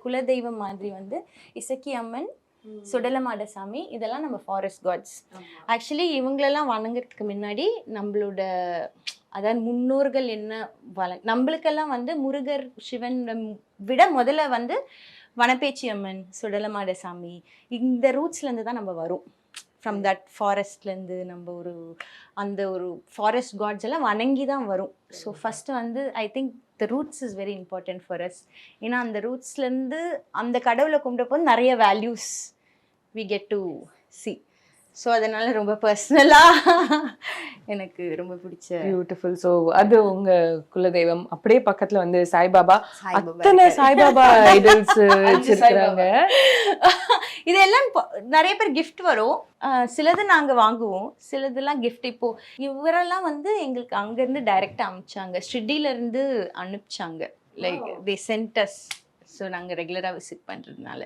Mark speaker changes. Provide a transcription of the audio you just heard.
Speaker 1: குலதெய்வம் மாதிரி வந்து இசக்கி அம்மன், சுடலமாடசாமி, இதெல்லாம் நம்ம ஃபாரஸ்ட் காட்ஸ். ஆக்சுவலி இவங்களெல்லாம் வணங்குறதுக்கு முன்னாடி நம்மளோட அதாவது முன்னோர்கள் என்ன நம்மளுக்கெல்லாம் வந்து முருகர் சிவன் விட முதல்ல வந்து வனப்பேச்சி அம்மன், சுடலமாடசாமி, இந்த ரூட்ஸ்லேருந்து தான் நம்ம வரும். ஃப்ரம் தட் ஃபாரஸ்ட்லேருந்து நம்ம அந்த ஒரு ஃபாரஸ்ட் காட்ஸ் எல்லாம் வணங்கி தான் வரும். ஸோ ஃபஸ்ட்டு வந்து I think the roots is very important for us. ஏன்னா அந்த ரூட்ஸ்லேருந்து அந்த கடவுளை கும்பிட்டப்போ நிறைய values we get to see. So அதனால ரொம்ப பர்சனலாக எனக்கு ரொம்ப பிடிச்ச.
Speaker 2: பியூட்டிஃபுல். ஸோ அது உங்க குலதெய்வம். அப்படியே பக்கத்துல வந்து சாய்பாபா, அத்தனை சாய்பாபா ஐடல்ஸ் வச்சிருக்காங்க.
Speaker 1: இதெல்லாம் நிறைய பேர் கிஃப்ட் வரும், சிலது நாங்கள் வாங்குவோம், சிலதெல்லாம் கிஃப்ட். இப்போ இவரெல்லாம் வந்து எங்களுக்கு அங்கேருந்து டைரெக்டாக அனுப்பிச்சாங்க, ஷிர்டியிலேருந்து அனுப்பிச்சாங்க. Like they sent us. So நாங்கள் ரெகுலராக விசிட் பண்ணுறதுனால